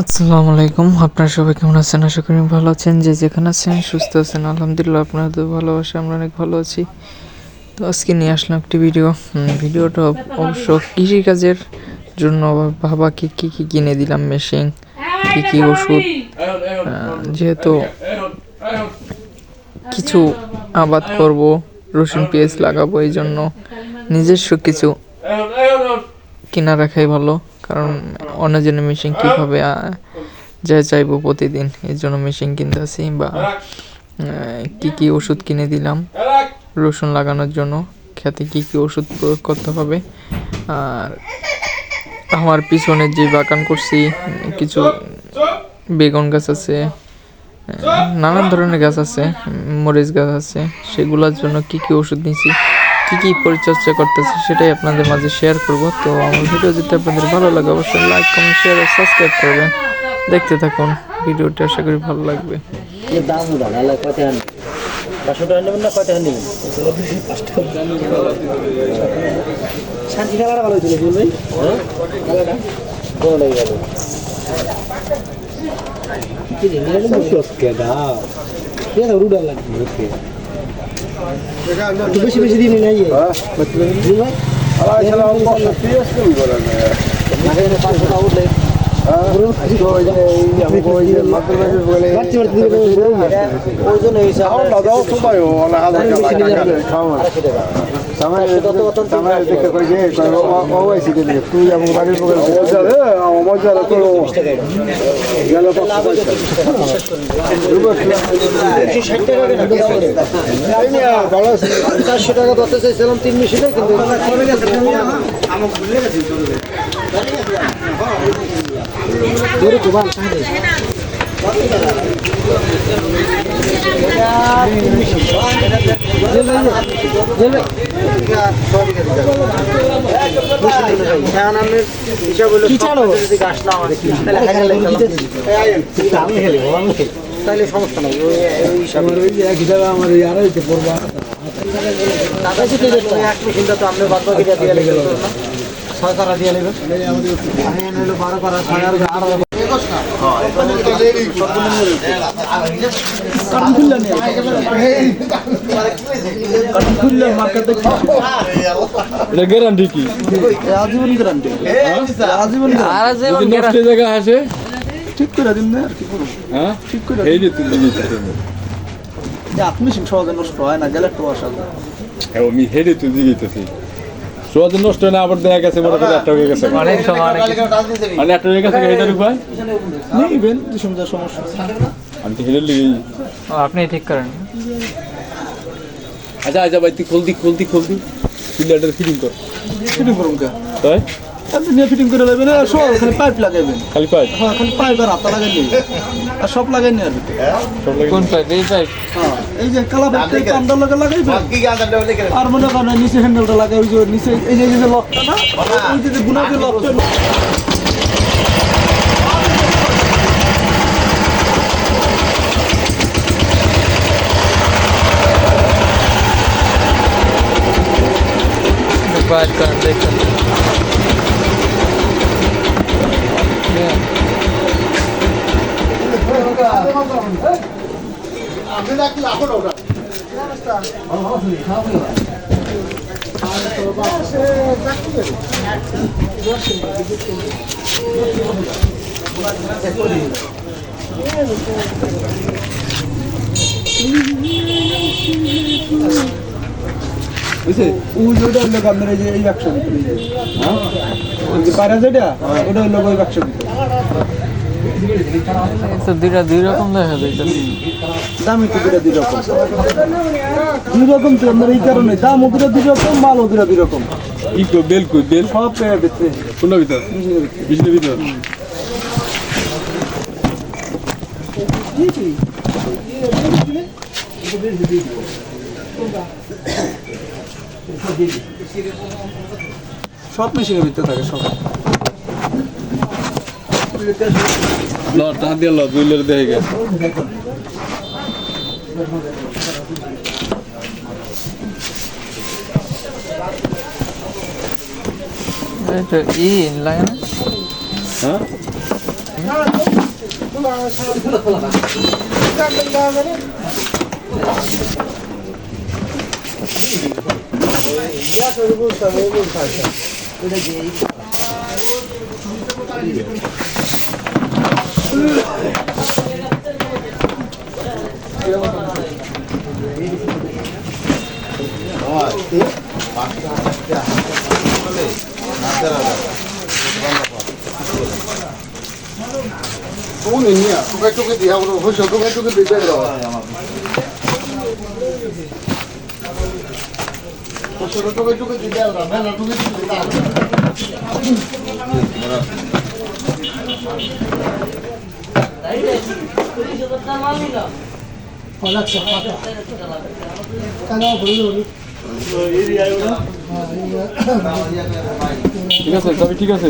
আসসালামু আলাইকুম, আপনারা সবাই কেমন আছেন? আশা করি ভালো আছেন। যে যেখানে আছেন সুস্থ আছেন, আলহামদুলিল্লাহ আপনাদের ভালোবাসা আমরা অনেক ভালো আছি। তো আজকে নিয়ে আসলাম একটি ভিডিওটা অবশ্য কৃষিকাজের জন্য। বাবাকে কী কী কিনে দিলাম, মেশিন, কী কী ওষুধ, যেহেতু কিছু আবাদ করব, রসুন পেঁয়াজ লাগাবো, এই জন্য নিজস্ব কিছু কিনা রাখাই ভালো। কারণ অন্যজনের মেশিন কীভাবে যা চাইবো প্রতিদিন, এর জন্য মেশিন কিনতে আসি। বা কী কী ওষুধ কিনে দিলাম রসুন লাগানোর জন্য, খেতে কী কী ওষুধ প্রয়োগ করতে হবে। আর আমার পিছনে যে বাগান করছি, কিছু বেগুন গাছ আছে, নানান ধরনের গাছ আছে, মরিচ গাছ আছে, সেগুলোর জন্য কী কী ওষুধ নিয়েছি, কী কী পরিচর্যা করতেছি, সেটাই আপনাদের মাঝে শেয়ার করব। তো আমার ভিডিও যদি আপনাদের ভালো লাগে অবশ্যই লাইক, কমেন্ট, শেয়ার আর সাবস্ক্রাইব করবেন। দেখতে থাকুন ভিডিওটি, আশা করি ভালো লাগবে। শান্তি খেলাটা ভালো হয়েছিল ভাই, বেশি বেশি দিন নাই উঠলে চারশো টাকা ধরতে চাইছিলাম 3 মেশিনে, কিন্তু ধরে তো বাল সাড়ে তাহলে সমস্যা নাই। আমার আড়াইতে পড়বো মেশিনটা তো আপনি বাদ বাকি দিয়ে লেগে 6 তারা দিয়ে নেবেন, 12 করা 6 আর 8 গ্যারান্টি কি? আজীবন গ্যারান্টি, আজীবন জায়গা আছে ঠিক করে দিন না আর কি করব। হ্যাঁ ঠিক করে এই যে তুমি আপনি সহজে নষ্ট হয় না, গেলে একটু অসাধু আমি হেডে তুই দিতেছি সহজে নষ্ট হয় না। আবার দেখা গেছে মনে করে একটা হয়ে গেছে, অনেক সময় মানে একটা হয়ে গেছে হেডের উপায় নেবেন যে সমস্যা আমি তো হেডের লিগেই। আপনি ঠিক করেন। আচ্ছা আচ্ছা ভাই তুই খুলতি ফিল্টারটার ফিটিং কর। ফিটিং করুন কে তাই আপনি নিয়ে ফিটিং করে নেবেন, আর সব খালি পাইপ লাগাইবেন, খালি পাইপ? হ্যাঁ খালি পাইপ আর হাতা লাগাই নেবেন, আর সব লাগাই নিয়ে আসবেন। সব লাগে কোন পাইপ? এই পাইপ? হ্যাঁ এই যে কালা পাইপ পান্ডার লাগা লাগাইবেন, আর মনে করেন নিচে হ্যান্ডেলটা লাগাই, ওই যে নিচে এই যে লকটা না, ওই যে গুনাতে লকটা বাইর করেন, দেখুন। ওইটা হলো আপনার এই যে এই বাক্সের ভিতরে, হ্যাঁ ওই যে পায়রা যেটা ওটা হলো ওই বাক্সের ভিতরে। তো দুই রকম দেখা যাইতেছে। দামই তো দুই রকম, দুই রকম তো আপনার এই কারণে দাম ওদের 2 রকম, মাল ওদের 2 রকম। ই কো বেল কই বেল সব ভিতরে কোন ভিতর বিজলি ভিতর সব মেশিনের ভিতরে থাকে সব। ল টা দিয়ে ল দুইলের দেখে গেছে এটা ই লাগে না? হ্যাঁ ঠিক আছে তবে ঠিক আছে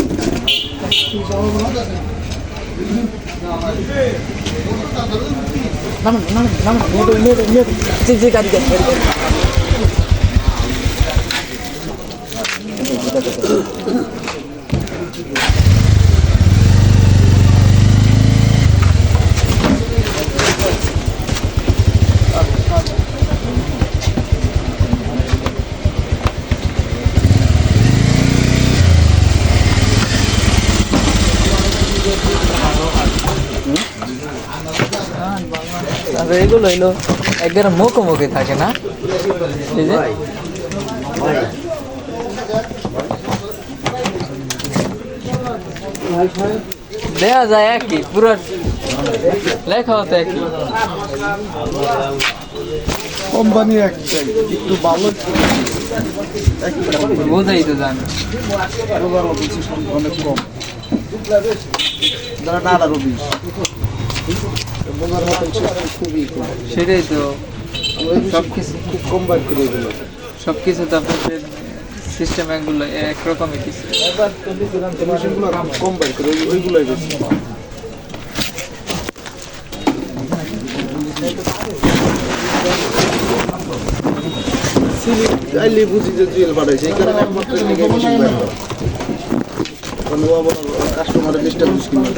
আর এগুলো হইলো একবারে মুখোমুখি থাকে না, এই যে দেয়া যায় একই, পুরো লেখাও তো একই। কোম্পানি একটু ভালো বোঝাই তো জানি অনেক কম যারা না আরো বিশ খুবই কম। সেটাই তো সবকিছু খুব কম বাইর করে এগুলো সবকিছু তো আপনাদের সিস্টেম একগুলো একরকমই কিছু। মেশিনগুলো কম বাইর করে ওইগুলোই বেশি। চাইলে বুঝি যে জুয়েল বাড়াইছে এই কারণে একমাত্র মেশিন বাইর করা কাস্টমারের লিস্টটা বুঝি কিনা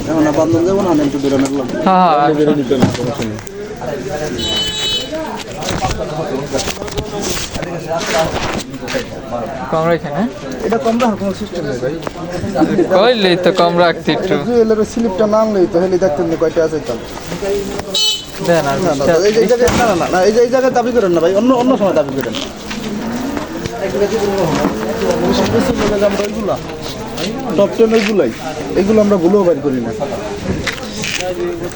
এখন বান্ধব যাবো না একটু বেরোনোর লাগবে। হ্যাঁ হ্যাঁ বেরো নিতে না সমস্যা নেই কম রেখে না, এটা কম রাখার কোনো সিস্টেম নেই ভাই। কইলেই তো কম রাখতে একটু জুয়েলের স্লিপটা না আনলেই তো হেলে দেখতেন না কয়টা আছে তাহলে। দেন আর না, না, এই জায়গায় না, না, না, না, এই জায়গায় দাবি করেন না ভাই, অন্য অন্য সময় দাবি করেন। আমরা ওইগুলা টপ 10 ওইগুলাই, এগুলো আমরা ভুলেও বাইর করি না।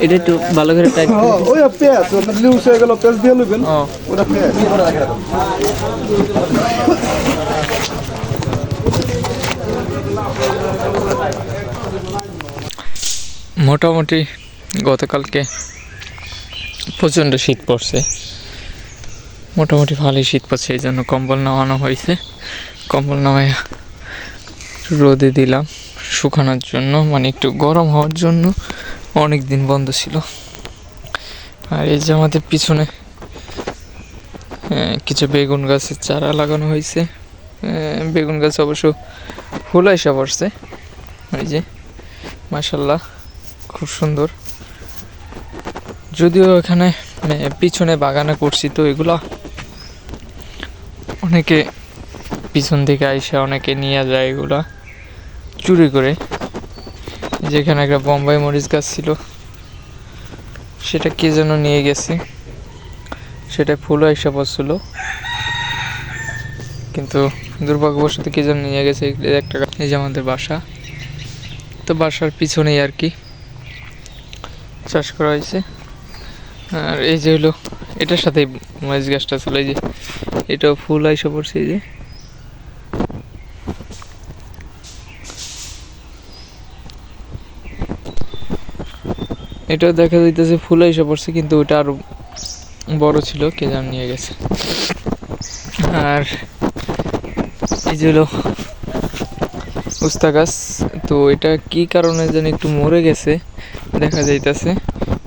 এটা একটু ভালো করে টাইট ওই পেঁয়াজ লিউস হয়ে গেল, পেঁয়াজ দিয়ে লইবেন ও ওটা পেঁয়াজ। মোটামুটি গতকালকে প্রচণ্ড শীত পড়ছে, মোটামুটি ভালোই শীত পড়ছে, এই জন্য কম্বল নামানো হয়েছে। কম্বল নামায় রোদে দিলাম শুকানোর জন্য, মানে একটু গরম হওয়ার জন্য। অনেক দিন বন্ধ ছিল। আর এই যে আমাদের পিছনে কিছু বেগুন গাছের চারা লাগানো হয়েছে। বেগুন গাছ অবশ্য ফুল এসে পড়ছে, ওই যে মাশাল্লাহ খুব সুন্দর। যদিও এখানে পিছনে বাগানে করছি, তো এগুলা অনেকে পিছন থেকে আইসা অনেকে নিয়ে যায় এগুলা চুরি করে। যেখানে একটা বোম্বাই মরিচ গাছ ছিল, সেটা কে যেন নিয়ে গেছে, সেটা ফুলও এসে পড়ছিল, কিন্তু দুর্ভাগ্যবশত কে যেন নিয়ে গেছে একটা। এই যে আমাদের বাসা, তো বাসার পিছনেই আর কি চাষ করা হয়েছে। আর এই যে হলো এটার সাথে মরিচ গাছটা ছিল, এই যে এটাও ফুল এসে পড়ছে। এই যে এটাও দেখা যাইতেছে ফুল এসে পড়ছে, কিন্তু ওটা আরো বড় ছিল, কে যেন নিয়ে গেছে। আর এই যে হলো উস্তা গাছ, তো এটা কি কারণে যেন একটু মরে গেছে দেখা যাইতেছে।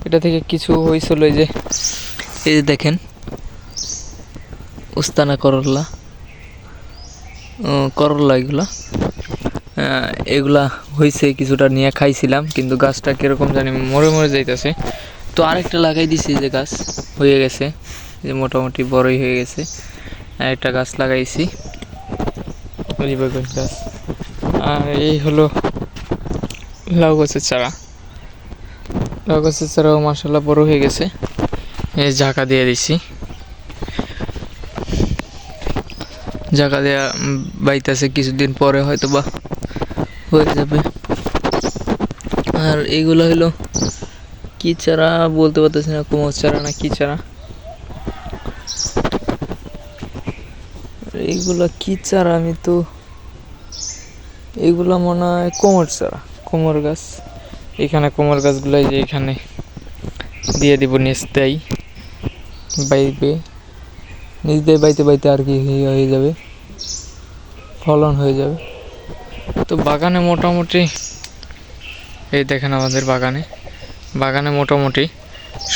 এটা থেকে কিছু হয়েছিল, এই যে দেখেন উস্তানা করলা, করলা এগুলা এগুলা হয়েছে কিছুটা নিয়ে খাইছিলাম, কিন্তু গাছটা কিরকম জানি মরে মরে যাইতেছে। তো আরেকটা লাগাই দিছি, যে গাছ হয়ে গেছে, যে মোটামুটি বড়ই হয়ে গেছে। একটা গাছ লাগাইছি, বেগুন গাছ। আর এই হলো লাউ গাছের চারা। লাউ গাছের চারাও মাশাআল্লাহ বড় হয়ে গেছে। এই ঝাঁকা দিয়ে দিছি, ঝাঁকা দেওয়া বাইতেছে, কিছুদিন পরে হয়তো বা হয়ে যাবে। আর এইগুলো হলো কি চারা বলতে পারতেছি না, কুমড় চারা না কি চারা, এইগুলা কি চারা, আমি তো এইগুলা মনে হয় কোমর চারা, কোমর গাছ। এখানে কোমর গাছগুলাই যে এখানে দিয়ে দিব, নিচ দেয় বাইবে, নিচ দিয়ে বাইতে বাইতে আর কি হয়ে যাবে, ফলন হয়ে যাবে। তো বাগানে মোটামুটি এই দেখেন আমাদের বাগানে মোটামুটি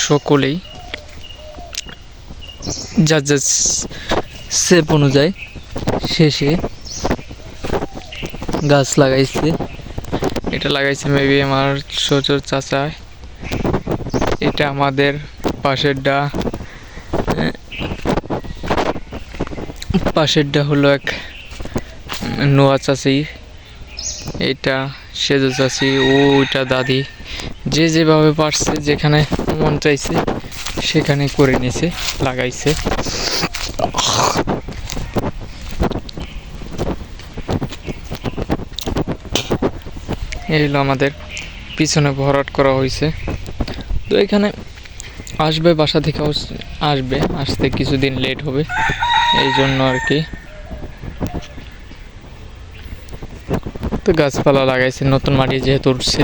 সকলেই যার যার সেপ অনুযায়ী শেষে গাছ লাগাইছে। এটা লাগাইছে মেবি আমার শ্বশুর চাচা। এটা আমাদের পাশেরটা হলো এক নোয়া চাচি, এটা সেজু চাচি, ওইটা দাদি। যে যেভাবে পারছে, যেখানে মন চাইছে সেখানে করে নিছে, লাগাইছে। এই হলো আমাদের পিছনে ভরাট করা হয়েছে। তো এখানে আসবে, বাসা থেকে আসবে, আসতে কিছুদিন লেট হবে, এই জন্য আর কি। তো গাছপালা লাগাইছে, নতুন মাটি যেহেতু উঠছে।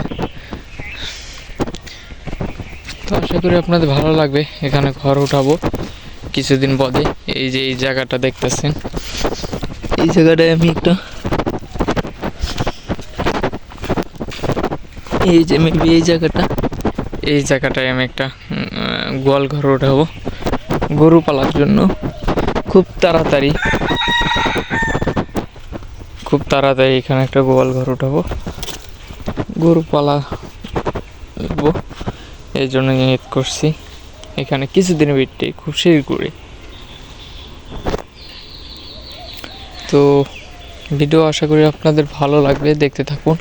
তো আশা করি আপনাদের ভালো লাগবে। এখানে ঘর উঠাবো কিছুদিন বাদে। এই যে এই জায়গাটা দেখতেছেন, এই জায়গাটায় আমি একটা, এই যে মেবি এই জায়গাটায় আমি একটা গোয়াল ঘর উঠাবো গরু পালার জন্য। খুব তাড়াতাড়ি এখানে একটা গোয়াল ঘর উঠাবো, গরু পালাবো, এই জন্য নিয়ত করছি। এখানে কিছুদিন বেটে খুব শিগগিরই। তো ভিডিও আশা করি আপনাদের ভালো লাগবে, দেখতে থাকুন।